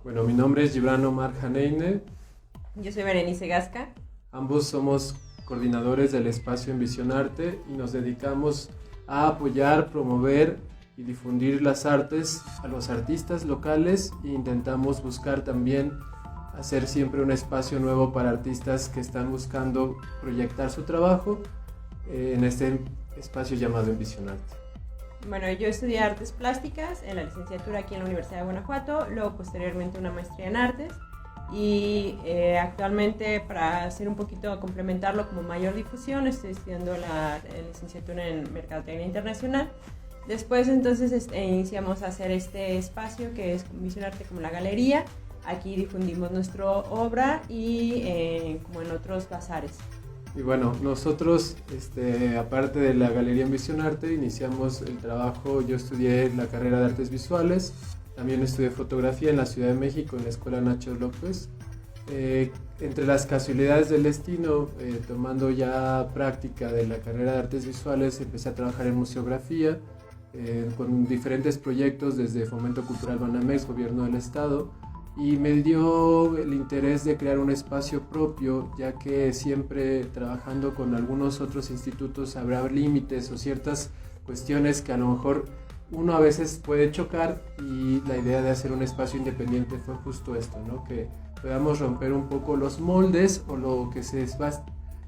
Bueno, mi nombre es Gibran Omar Janeine. Yo soy Berenice Gasca. Ambos somos coordinadores del espacio en Visión Arte y nos dedicamos a apoyar, promover y difundir las artes a los artistas locales e intentamos buscar también hacer siempre un espacio nuevo para artistas que están buscando proyectar su trabajo en este espacio llamado en Visión Arte. Bueno, yo estudié artes plásticas en la licenciatura aquí en la Universidad de Guanajuato, luego posteriormente una maestría en artes y actualmente, para hacer un poquito, complementarlo como mayor difusión, estoy estudiando la licenciatura en Mercadotecnia Internacional. Después entonces iniciamos a hacer este espacio que es Visión Arte como la galería. Aquí difundimos nuestra obra y como en otros bazares. Y bueno, nosotros, aparte de la Galería en Visión Arte, iniciamos el trabajo. Yo estudié la carrera de Artes Visuales, también estudié fotografía en la Ciudad de México, en la Escuela Nacho López. Entre las casualidades del destino, tomando ya práctica de la carrera de Artes Visuales, empecé a trabajar en museografía, con diferentes proyectos desde Fomento Cultural Banamex, Gobierno del Estado, y me dio el interés de crear un espacio propio, ya que siempre trabajando con algunos otros institutos habrá límites o ciertas cuestiones que a lo mejor uno a veces puede chocar, y la idea de hacer un espacio independiente fue justo esto, ¿no? Que podamos romper un poco los moldes o lo que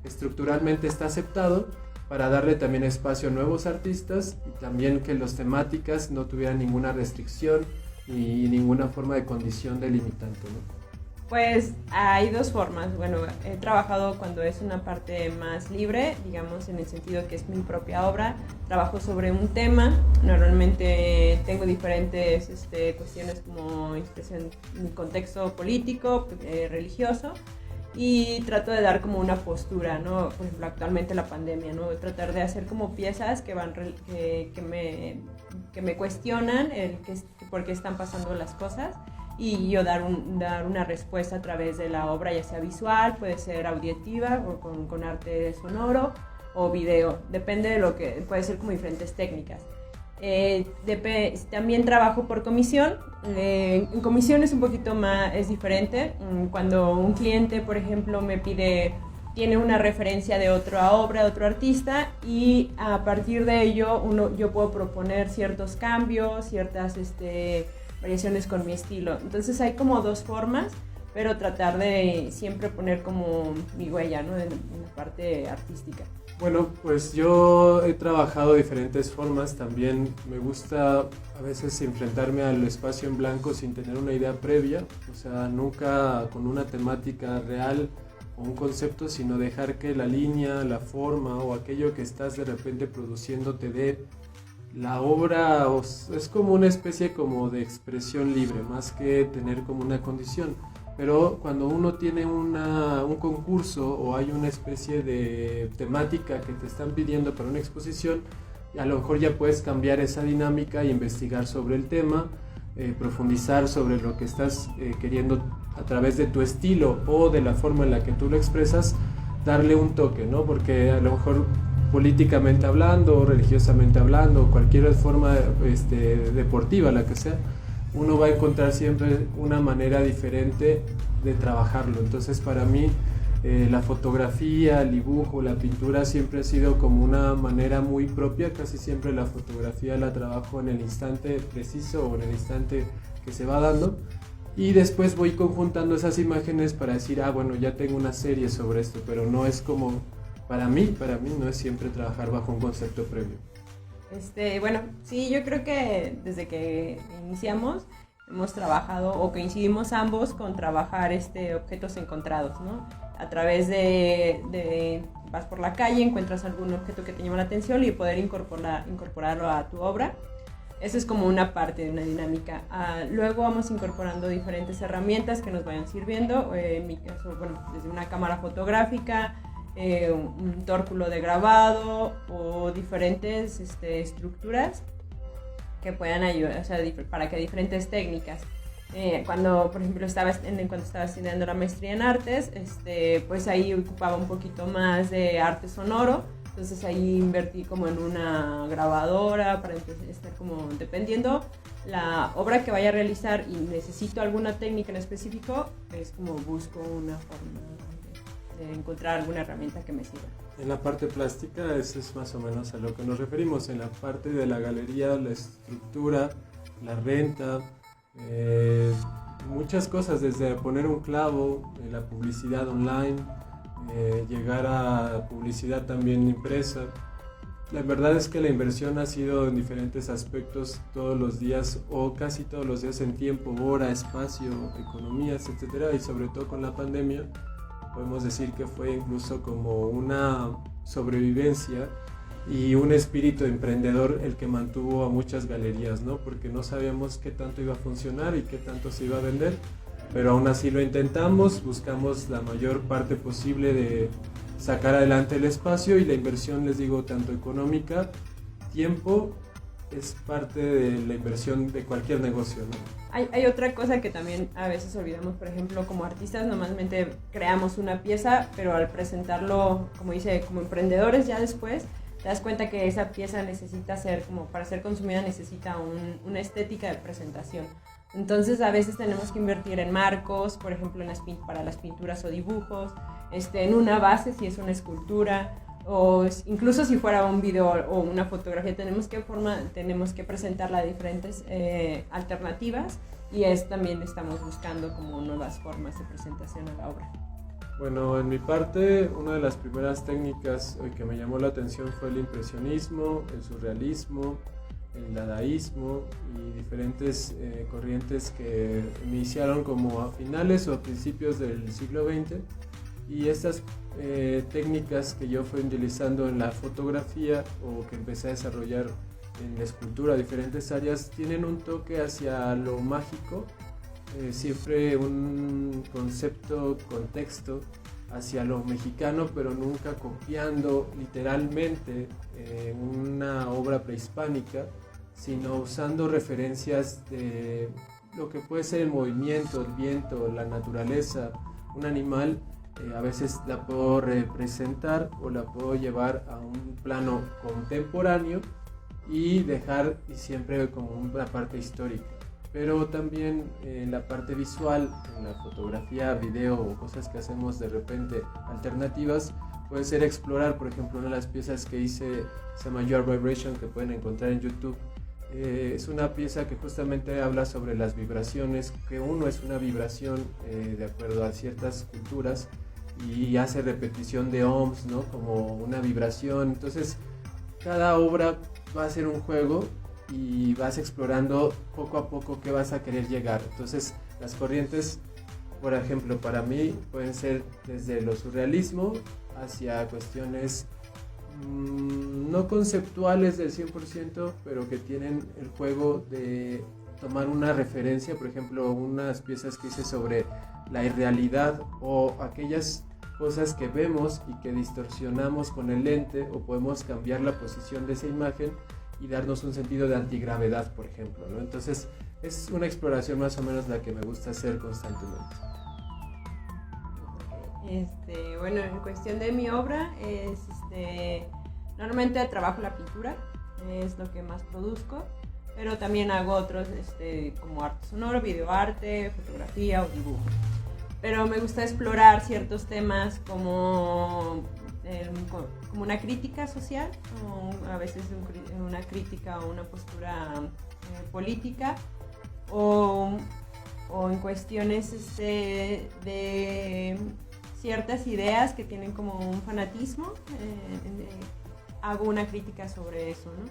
estructuralmente está aceptado, para darle también espacio a nuevos artistas y también que las temáticas no tuvieran ninguna restricción ni ninguna forma de condición delimitante, ¿no? Pues hay dos formas. Bueno, he trabajado cuando es una parte más libre, digamos, en el sentido que es mi propia obra. Trabajo sobre un tema. Normalmente tengo diferentes cuestiones como expresión en contexto político, religioso, y trato de dar como una postura, ¿no? Por ejemplo, actualmente la pandemia, ¿no? Tratar de hacer como piezas que me cuestionan por qué están pasando las cosas, y yo dar una respuesta a través de la obra, ya sea visual, puede ser auditiva o con arte sonoro o video, depende de lo que, puede ser como diferentes técnicas. También trabajo por comisión. En comisión es un poquito más, es diferente. Cuando un cliente, por ejemplo, tiene una referencia de otra obra, de otro artista, y a partir de ello yo puedo proponer ciertos cambios, ciertas variaciones con mi estilo. Entonces hay como dos formas, pero tratar de siempre poner como mi huella, ¿no? en la parte artística. Bueno, pues yo he trabajado de diferentes formas. También me gusta a veces enfrentarme al espacio en blanco sin tener una idea previa, o sea, nunca con una temática real o un concepto, sino dejar que la línea, la forma o aquello que estás de repente produciendo te dé la obra. Es como una especie como de expresión libre, más que tener como una condición. Pero cuando uno tiene un concurso o hay una especie de temática que te están pidiendo para una exposición, a lo mejor ya puedes cambiar esa dinámica e investigar sobre el tema, profundizar sobre lo que estás queriendo a través de tu estilo o de la forma en la que tú lo expresas, darle un toque, ¿no? Porque a lo mejor políticamente hablando, religiosamente hablando, cualquier forma deportiva, la que sea, uno va a encontrar siempre una manera diferente de trabajarlo. Entonces, para mí, la fotografía, el dibujo, la pintura siempre ha sido como una manera muy propia. Casi siempre la fotografía la trabajo en el instante preciso o en el instante que se va dando, y después voy conjuntando esas imágenes para decir, bueno, ya tengo una serie sobre esto, pero no es como, para mí no es siempre trabajar bajo un concepto previo. Bueno, sí, yo creo que desde que iniciamos hemos trabajado o coincidimos ambos con trabajar objetos encontrados, ¿no? A través vas por la calle, encuentras algún objeto que te llama la atención y poder incorporarlo a tu obra. Eso es como una parte de una dinámica. Luego vamos incorporando diferentes herramientas que nos vayan sirviendo. En mi caso, bueno, desde una cámara fotográfica, un tórculo de grabado o diferentes estructuras que puedan ayudar, o sea, para que diferentes técnicas. Cuando, por ejemplo, cuando estaba estudiando la maestría en artes, pues ahí ocupaba un poquito más de arte sonoro, Entonces ahí invertí como en una grabadora para estar como, dependiendo la obra que vaya a realizar y necesito alguna técnica en específico, es como busco una forma de encontrar alguna herramienta que me sirva. En la parte plástica, eso es más o menos a lo que nos referimos. En la parte de la galería, la estructura, la renta, muchas cosas, desde poner un clavo, la publicidad online, llegar a publicidad también impresa. La verdad es que la inversión ha sido en diferentes aspectos todos los días o casi todos los días en tiempo, hora, espacio, economías, etcétera, y sobre todo con la pandemia podemos decir que fue incluso como una sobrevivencia y un espíritu emprendedor el que mantuvo a muchas galerías, ¿no? Porque no sabíamos qué tanto iba a funcionar y qué tanto se iba a vender, pero aún así lo intentamos, buscamos la mayor parte posible de sacar adelante el espacio, y la inversión, les digo, tanto económica, tiempo, es parte de la inversión de cualquier negocio, ¿no? Hay otra cosa que también a veces olvidamos, por ejemplo, como artistas normalmente creamos una pieza, pero al presentarlo, como dice, como emprendedores ya después, te das cuenta que esa pieza necesita ser, como para ser consumida necesita una estética de presentación. Entonces a veces tenemos que invertir en marcos, por ejemplo para las pinturas o dibujos, en una base si es una escultura, o incluso si fuera un video o una fotografía, tenemos que presentarla de diferentes alternativas, y también estamos buscando como nuevas formas de presentación a la obra. Bueno, en mi parte, una de las primeras técnicas que me llamó la atención fue el impresionismo, el surrealismo, el dadaísmo y diferentes corrientes que iniciaron como a finales o a principios del siglo XX. Y estas técnicas que yo fui utilizando en la fotografía o que empecé a desarrollar en la escultura, diferentes áreas, tienen un toque hacia lo mágico, siempre un concepto, contexto hacia lo mexicano, pero nunca copiando literalmente una obra prehispánica, sino usando referencias de lo que puede ser el movimiento, el viento, la naturaleza, un animal. A veces la puedo representar o la puedo llevar a un plano contemporáneo y dejar siempre como una parte histórica, pero también en la parte visual, en la fotografía, video o cosas que hacemos de repente alternativas, puede ser explorar. Por ejemplo, una de las piezas que hice se llama Your Vibration, que pueden encontrar en YouTube. Es una pieza que justamente habla sobre las vibraciones, que uno es una vibración de acuerdo a ciertas culturas, y hace repetición de ohms, ¿no? Como una vibración. Entonces cada obra va a ser un juego y vas explorando poco a poco qué vas a querer llegar. Entonces las corrientes, por ejemplo, para mí pueden ser desde lo surrealismo hacia cuestiones no conceptuales del 100%, pero que tienen el juego de tomar una referencia. Por ejemplo, unas piezas que hice sobre la irrealidad o aquellas cosas que vemos y que distorsionamos con el lente, o podemos cambiar la posición de esa imagen y darnos un sentido de antigravedad, por ejemplo, ¿no? Entonces es una exploración más o menos la que me gusta hacer constantemente. Bueno, en cuestión de mi obra normalmente trabajo la pintura, es lo que más produzco, pero también hago otros como arte sonoro, videoarte, fotografía o dibujo. Pero me gusta explorar ciertos temas como una crítica social, o a veces una crítica o una postura política, o en cuestiones de ciertas ideas que tienen como un fanatismo. Hago una crítica sobre eso, ¿no?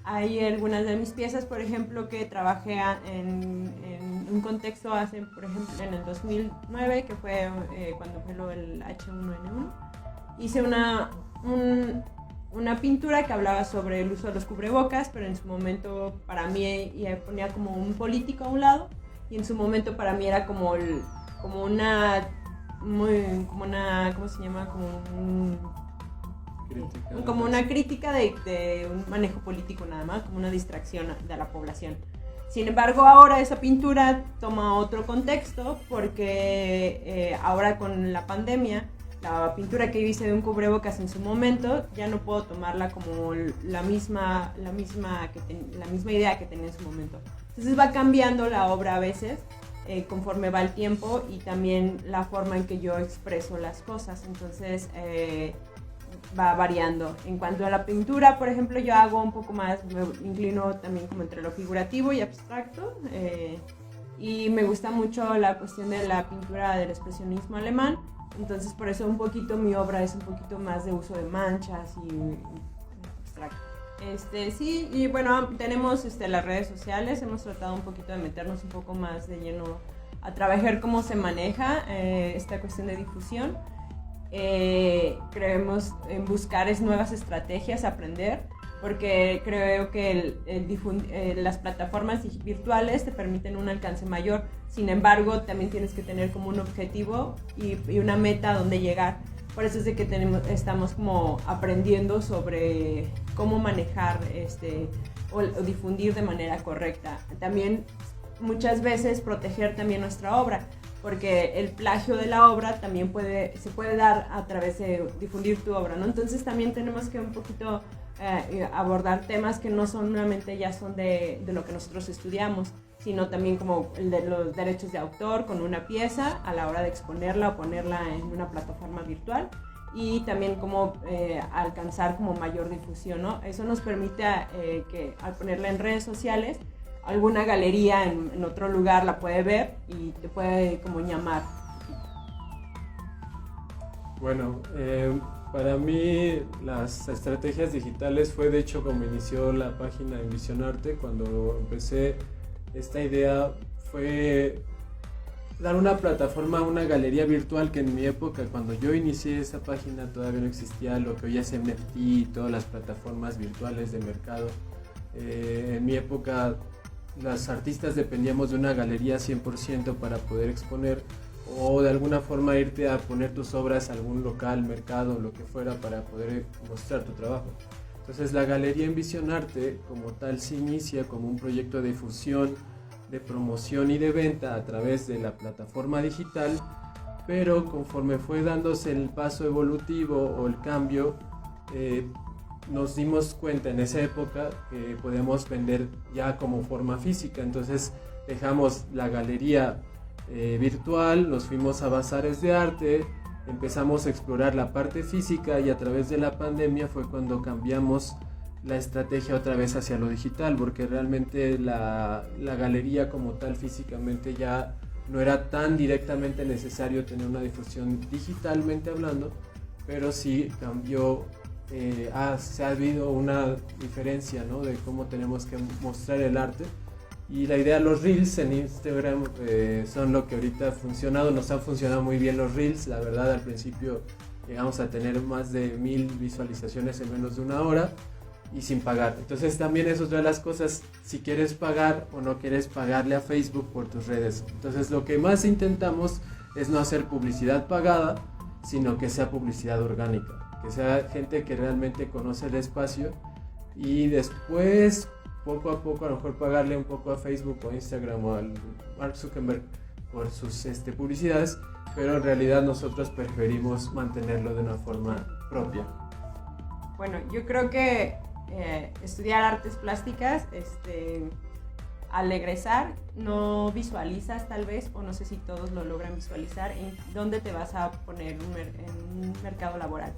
Hay algunas de mis piezas, por ejemplo, que trabajé en un contexto por ejemplo, en el 2009, que fue cuando fue lo del H1N1. Hice una pintura que hablaba sobre el uso de los cubrebocas, pero en su momento para mí ponía como un político a un lado, y en su momento para mí era como una ¿cómo se llama? Como una crítica de un manejo político nada más, como una distracción de la población. Sin embargo, ahora esa pintura toma otro contexto, porque ahora con la pandemia la pintura que hice de un cubrebocas en su momento, ya no puedo tomarla como la misma idea que tenía en su momento. Entonces va cambiando la obra a veces, conforme va el tiempo, y también la forma en que yo expreso las cosas. Entonces va variando. En cuanto a la pintura, por ejemplo, yo hago un poco más, me inclino también como entre lo figurativo y abstracto, y me gusta mucho la cuestión de la pintura del expresionismo alemán. Entonces por eso un poquito mi obra es un poquito más de uso de manchas y abstracto. Sí, y bueno, tenemos las redes sociales, hemos tratado un poquito de meternos un poco más de lleno a trabajar cómo se maneja esta cuestión de difusión. Creemos en buscar nuevas estrategias, aprender, porque creo que las plataformas virtuales te permiten un alcance mayor. Sin embargo, también tienes que tener como un objetivo y una meta a donde llegar. Por eso es de que estamos como aprendiendo sobre cómo manejar o difundir de manera correcta. También muchas veces proteger también nuestra obra, porque el plagio de la obra también se puede dar a través de difundir tu obra, ¿no? Entonces también tenemos que un poquito abordar temas que no solamente ya son de lo que nosotros estudiamos, sino también como el de los derechos de autor con una pieza a la hora de exponerla o ponerla en una plataforma virtual, y también cómo alcanzar como mayor difusión, ¿no? Eso nos permite que al ponerla en redes sociales, alguna galería en otro lugar la puede ver y te puede como llamar. Bueno, para mí las estrategias digitales fue de hecho como inició la página en Visionarte. Cuando empecé, esta idea fue dar una plataforma a una galería virtual que en mi época, cuando yo inicié esa página, todavía no existía lo que hoy es NFT y todas las plataformas virtuales de mercado. En mi época los artistas dependíamos de una galería 100% para poder exponer, o de alguna forma irte a poner tus obras a algún local, mercado, lo que fuera, para poder mostrar tu trabajo. Entonces la galería en Visionarte como tal se inicia como un proyecto de difusión, de promoción y de venta a través de la plataforma digital, pero conforme fue dándose el paso evolutivo o el cambio, nos dimos cuenta en esa época que podemos vender ya como forma física. Entonces dejamos la galería virtual, nos fuimos a bazares de arte, empezamos a explorar la parte física, y a través de la pandemia fue cuando cambiamos la estrategia otra vez hacia lo digital, porque realmente la galería como tal físicamente ya no era tan directamente necesario tener una difusión digitalmente hablando, pero sí cambió. Se ha habido una diferencia, ¿no?, de cómo tenemos que mostrar el arte, y la idea de los reels en Instagram son lo que ahorita ha funcionado. Nos han funcionado muy bien los reels, la verdad. Al principio llegamos a tener más de 1000 visualizaciones en menos de una hora y sin pagar. Entonces también es otra de las cosas, si quieres pagar o no quieres pagarle a Facebook por tus redes. Entonces lo que más intentamos es no hacer publicidad pagada, sino que sea publicidad orgánica, que sea gente que realmente conoce el espacio, y después poco a poco a lo mejor pagarle un poco a Facebook o Instagram o al Mark Zuckerberg por sus publicidades, pero en realidad nosotros preferimos mantenerlo de una forma propia. Bueno, yo creo que estudiar artes plásticas, al egresar no visualizas tal vez, o no sé si todos lo logran visualizar, en dónde te vas a poner en un mercado laboral.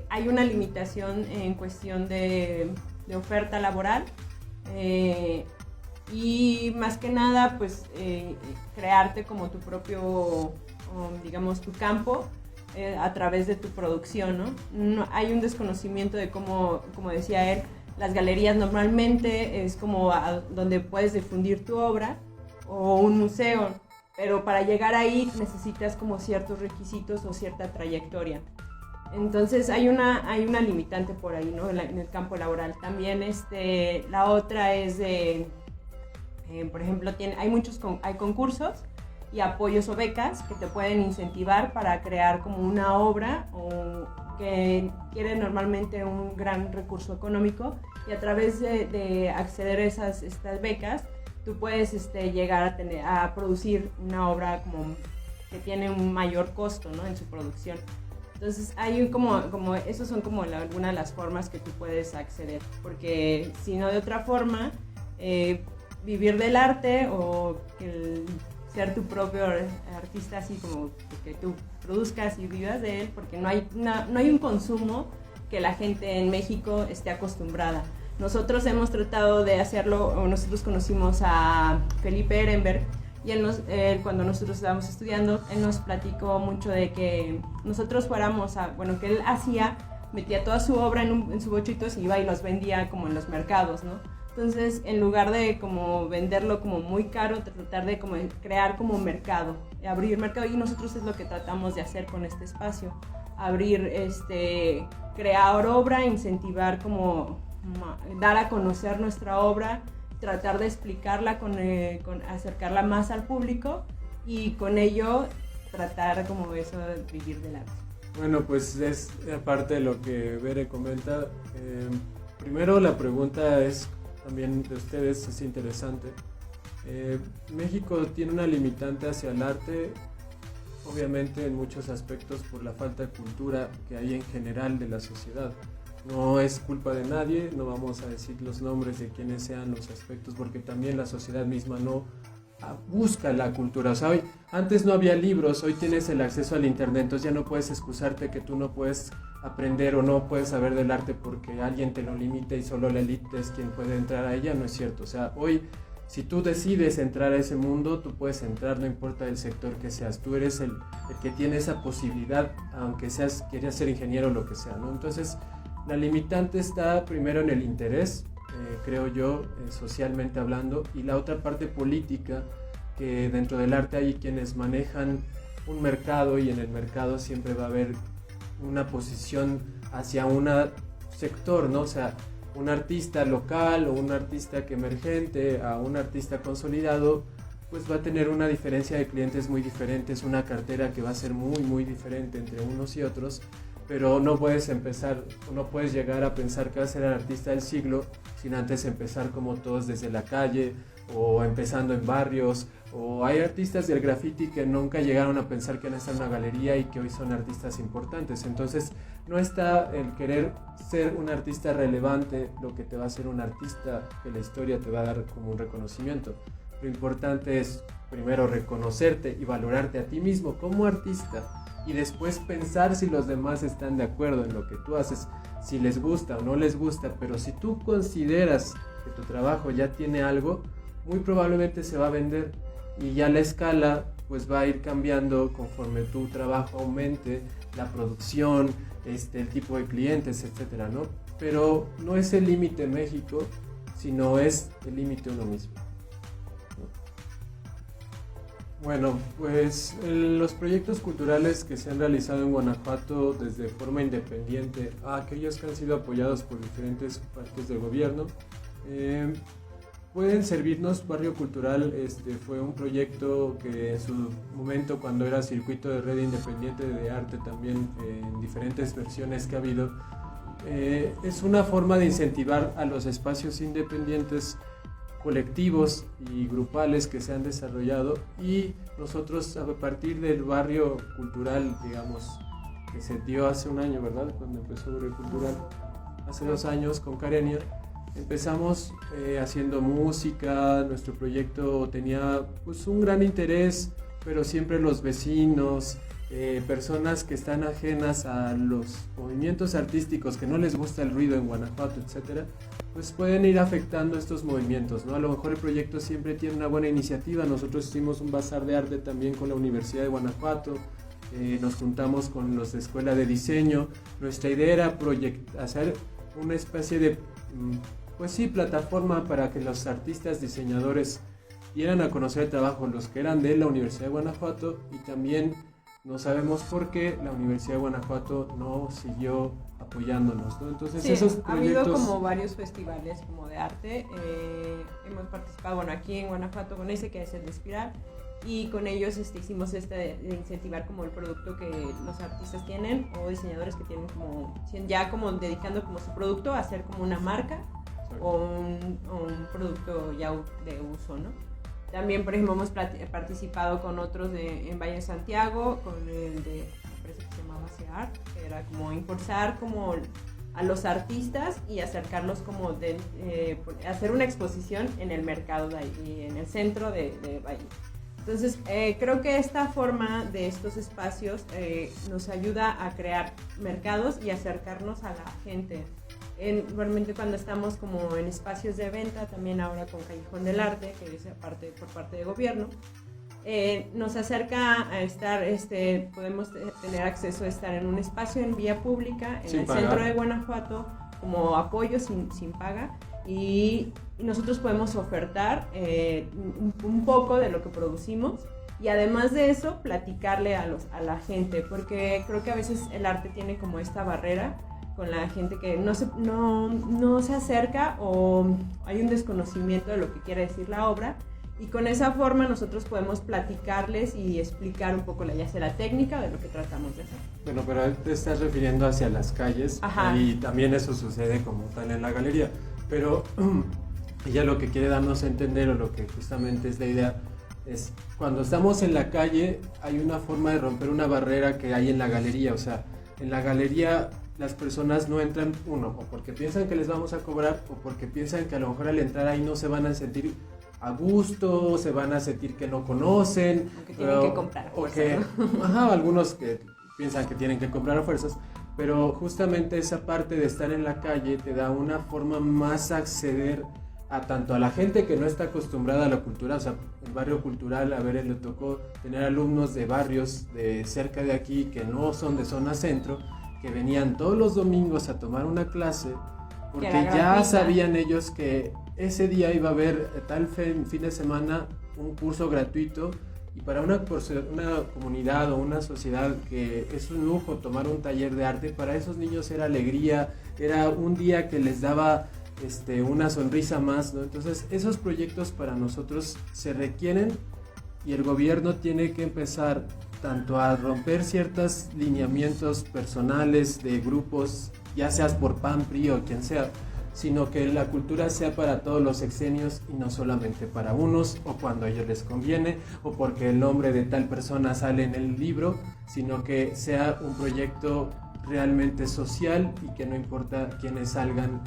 Hay una limitación en cuestión de oferta laboral, y más que nada pues crearte como tu propio, digamos, tu campo a través de tu producción, ¿no? Hay un desconocimiento de cómo, como decía él, las galerías normalmente es como donde puedes difundir tu obra, o un museo, pero para llegar ahí necesitas como ciertos requisitos o cierta trayectoria. Entonces hay una limitante por ahí, ¿no?, en el campo laboral. También la otra es por ejemplo, hay concursos y apoyos o becas que te pueden incentivar para crear como una obra, o que quiere normalmente un gran recurso económico, y a través de acceder a estas becas tú puedes llegar a producir una obra como que tiene un mayor costo, ¿no? En su producción. Entonces, hay esos son como algunas de las formas que tú puedes acceder, porque si no de otra forma, vivir del arte o ser tu propio artista, así como que tú produzcas y vivas de él, porque no hay un consumo que la gente en México esté acostumbrada. Nosotros hemos tratado de hacerlo, o nosotros conocimos a Felipe Ehrenberg, y él, cuando nosotros estábamos estudiando, él nos platicó mucho de que nosotros que él metía toda su obra en su bochitos y iba y los vendía como en los mercados, ¿no? Entonces, en lugar de como venderlo como muy caro, tratar de como crear como mercado, abrir mercado, y nosotros es lo que tratamos de hacer con este espacio, crear obra, incentivar como dar a conocer nuestra obra, tratar de explicarla, acercarla más al público y con ello tratar como eso de vivir del arte. Bueno, pues es aparte de lo que Bere comenta. Primero la pregunta es también de ustedes, es interesante. México tiene una limitante hacia el arte, obviamente en muchos aspectos por la falta de cultura que hay en general de la sociedad. No es culpa de nadie, no vamos a decir los nombres de quienes sean los aspectos, porque también la sociedad misma no busca la cultura. O sea, antes no había libros, hoy tienes el acceso al internet, entonces ya no puedes excusarte que tú no puedes aprender o no puedes saber del arte porque alguien te lo limita y solo la élite es quien puede entrar a ella. No es cierto. O sea, hoy si tú decides entrar a ese mundo, tú puedes entrar, no importa el sector que seas. Tú eres el que tiene esa posibilidad, aunque querías ser ingeniero o lo que sea, ¿no? Entonces, la limitante está primero en el interés, creo yo, socialmente hablando, y la otra parte política, que dentro del arte hay quienes manejan un mercado y en el mercado siempre va a haber una posición hacia un sector, ¿no? O sea, un artista local o un artista que emergente a un artista consolidado, pues va a tener una diferencia de clientes muy diferentes, una cartera que va a ser muy, muy diferente entre unos y otros. Pero no puedes llegar a pensar que vas a ser el artista del siglo sin antes empezar como todos desde la calle o empezando en barrios, o hay artistas del graffiti que nunca llegaron a pensar que iban a estar en una galería y que hoy son artistas importantes. Entonces no está el querer ser un artista relevante lo que te va a hacer un artista que la historia te va a dar como un reconocimiento. Lo importante es primero reconocerte y valorarte a ti mismo como artista, y después pensar si los demás están de acuerdo en lo que tú haces, si les gusta o no les gusta. Pero si tú consideras que tu trabajo ya tiene algo, muy probablemente se va a vender, y ya la escala pues va a ir cambiando conforme tu trabajo aumente, la producción, el tipo de clientes, etcétera, ¿no? Pero no es el límite México, sino es el límite uno mismo. Bueno, pues los proyectos culturales que se han realizado en Guanajuato desde forma independiente a aquellos que han sido apoyados por diferentes partes del gobierno, pueden servirnos. Barrio Cultural fue un proyecto que en su momento, cuando era circuito de red independiente de arte también, en diferentes versiones que ha habido, es una forma de incentivar a los espacios independientes, colectivos y grupales que se han desarrollado, y nosotros a partir del Barrio Cultural, digamos, que se dio hace un año, ¿verdad? Cuando empezó Barrio Cultural, hace 2 años con Karenia, empezamos haciendo música. Nuestro proyecto tenía pues un gran interés, pero siempre los vecinos, personas que están ajenas a los movimientos artísticos, que no les gusta el ruido en Guanajuato, etcétera, pues pueden ir afectando estos movimientos, ¿no? A lo mejor el proyecto siempre tiene una buena iniciativa. Nosotros hicimos un bazar de arte también con la Universidad de Guanajuato, nos juntamos con los de Escuela de Diseño. Nuestra idea era hacer una especie de, pues sí, plataforma para que los artistas diseñadores dieran a conocer el trabajo, los que eran de la Universidad de Guanajuato, y también no sabemos por qué la Universidad de Guanajuato no siguió apoyándonos, ¿no? Entonces sí, esos proyectos... ha habido como varios festivales como de arte, hemos participado, bueno, aquí en Guanajuato con ese que es el de Espiral, y con ellos hicimos de incentivar como el producto que los artistas tienen o diseñadores que tienen como ya como dedicando como su producto a hacer como una marca o un producto ya de uso, ¿no? También, por ejemplo, hemos participado con otros en Valle de Santiago, con el de, parece que se llamaba CEAR, que era como impulsar como a los artistas y acercarlos como hacer una exposición en el mercado de ahí, en el centro de Valle. Entonces, creo que esta forma de estos espacios nos ayuda a crear mercados y acercarnos a la gente. Igualmente cuando estamos como en espacios de venta, también ahora con Callejón del Arte, que es por parte de gobierno, nos acerca a estar, podemos tener acceso a estar en un espacio en vía pública, en el centro de Guanajuato, como apoyo sin paga, y nosotros podemos ofertar un poco de lo que producimos, y además de eso, platicarle a la gente, porque creo que a veces el arte tiene como esta barrera con la gente que no se acerca, o hay un desconocimiento de lo que quiere decir la obra, y con esa forma nosotros podemos platicarles y explicar un poco ya sea la técnica de lo que tratamos de hacer. Bueno, pero te estás refiriendo hacia las calles. Ajá. Y también eso sucede como tal en la galería, pero ella lo que quiere darnos a entender, o lo que justamente es la idea, es cuando estamos en la calle hay una forma de romper una barrera que hay en la galería. O sea, en la galería las personas no entran, o porque piensan que les vamos a cobrar, o porque piensan que a lo mejor al entrar ahí no se van a sentir a gusto, se van a sentir que no conocen, o que tienen que comprar a fuerzas, algunos que piensan que tienen que comprar a fuerzas, pero justamente esa parte de estar en la calle te da una forma más a acceder a tanto a la gente que no está acostumbrada a la cultura. O sea, el barrio cultural, a ver, le tocó tener alumnos de barrios de cerca de aquí que no son de zona centro, que venían todos los domingos a tomar una clase, porque ya sabían ellos que ese día iba a haber tal fin de semana un curso gratuito, y para una comunidad o una sociedad que es un lujo tomar un taller de arte, para esos niños era alegría, era un día que les daba una sonrisa más, ¿no? Entonces esos proyectos para nosotros se requieren, y el gobierno tiene que empezar tanto a romper ciertos lineamientos personales de grupos, ya seas por PAN, PRI o quien sea, sino que la cultura sea para todos los sexenios y no solamente para unos, o cuando a ellos les conviene, o porque el nombre de tal persona sale en el libro, sino que sea un proyecto realmente social, y que no importa quiénes salgan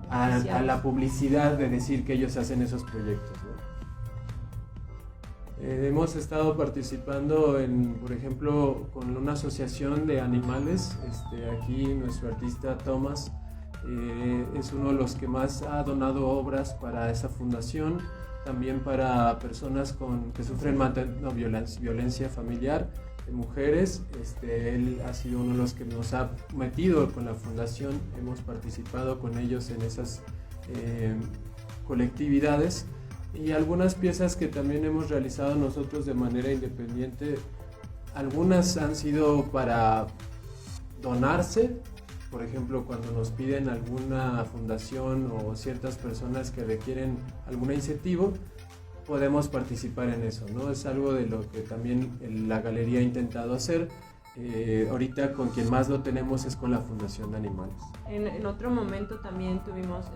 a la publicidad de decir que ellos hacen esos proyectos, ¿no? Hemos estado participando por ejemplo, con una asociación de animales. Aquí nuestro artista Tomás es uno de los que más ha donado obras para esa fundación, también para personas que sufren violencia familiar, de mujeres. Él ha sido uno de los que nos ha metido con la fundación, hemos participado con ellos en esas colectividades, y algunas piezas que también hemos realizado nosotros de manera independiente. Algunas han sido para donarse, por ejemplo, cuando nos piden alguna fundación o ciertas personas que requieren algún incentivo, podemos participar en eso, ¿no? Es algo de lo que también la galería ha intentado hacer. Ahorita con quien más lo tenemos es con la Fundación de Animales. En otro momento también tuvimos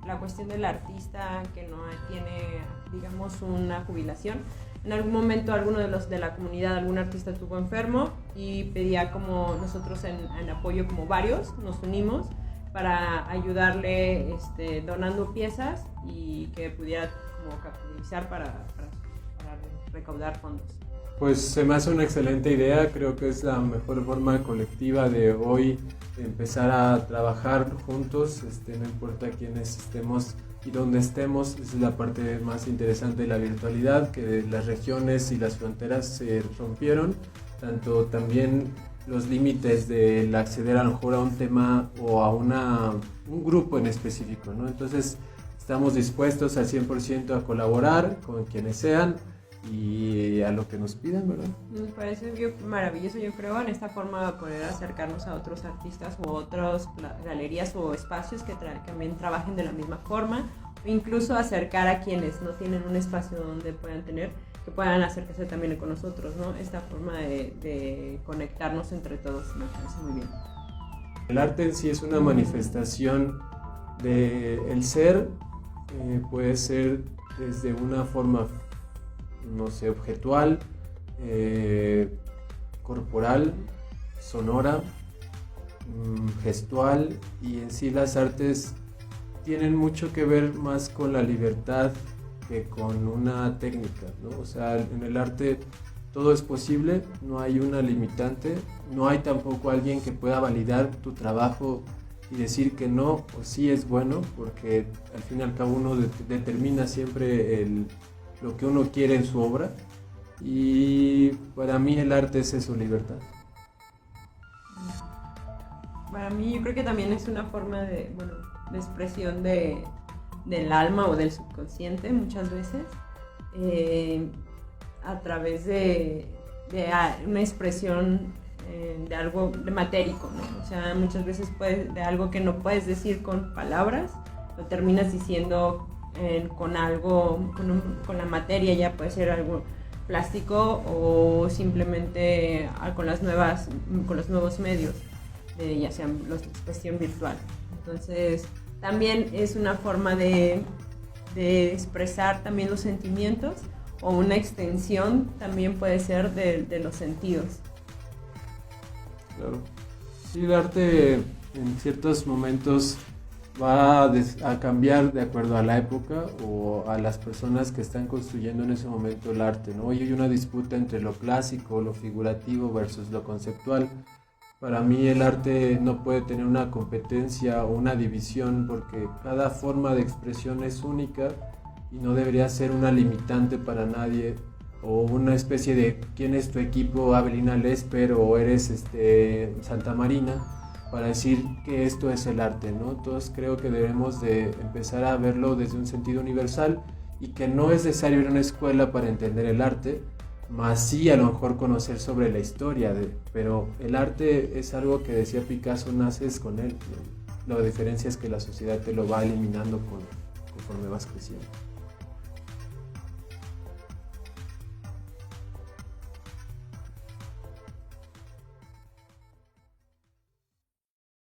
la cuestión del artista que no tiene, digamos, una jubilación. En algún momento alguno de la comunidad, algún artista estuvo enfermo y pedía como nosotros en apoyo, como varios, nos unimos para ayudarle donando piezas y que pudiera como capitalizar para recaudar fondos. Pues se me hace una excelente idea, creo que es la mejor forma colectiva de hoy empezar a trabajar juntos, no importa quiénes estemos y dónde estemos. Esa es la parte más interesante de la virtualidad, que las regiones y las fronteras se rompieron, tanto también los límites del acceder a lo mejor a un tema o a un grupo en específico, ¿no? Entonces estamos dispuestos al 100% a colaborar con quienes sean y a lo que nos pidan, ¿verdad? Me parece maravilloso, yo creo, en esta forma de poder acercarnos a otros artistas u otras galerías o espacios que también trabajen de la misma forma, o incluso acercar a quienes no tienen un espacio donde puedan tener, que puedan acercarse también con nosotros, ¿no? Esta forma de conectarnos entre todos me parece muy bien. El arte en sí es una manifestación del ser, puede ser desde una forma, no sé, objetual, corporal, sonora, gestual, y en sí las artes tienen mucho que ver más con la libertad que con una técnica, ¿no? O sea, en el arte todo es posible, no hay una limitante, no hay tampoco alguien que pueda validar tu trabajo y decir que no o sí es bueno, porque al fin y al cabo uno determina siempre lo que uno quiere en su obra, y para mí el arte es eso, libertad. Para mí yo creo que también es una forma de, bueno, de expresión del alma o del subconsciente muchas veces, a través de una expresión de algo de matérico, ¿no? O sea, muchas veces de algo que no puedes decir con palabras, lo terminas diciendo con algo, con la materia, ya puede ser algo plástico o simplemente con los nuevos medios, ya sean los de expresión virtual. Entonces, también es una forma de expresar también los sentimientos, o una extensión también puede ser de los sentidos. Claro. Sí, el arte en ciertos momentos va a cambiar de acuerdo a la época o a las personas que están construyendo en ese momento el arte, ¿no? Hoy hay una disputa entre lo clásico, lo figurativo versus lo conceptual. Para mí el arte no puede tener una competencia o una división, porque cada forma de expresión es única y no debería ser una limitante para nadie, o una especie de quién es tu equipo, Avelina Lesper o eres Santa Marina, para decir que esto es el arte, ¿no? Todos creo que debemos de empezar a verlo desde un sentido universal, y que no es necesario ir a una escuela para entender el arte, más sí a lo mejor conocer sobre la historia, pero el arte es algo que, decía Picasso, naces con él, ¿no? La diferencia es que la sociedad te lo va eliminando conforme vas creciendo.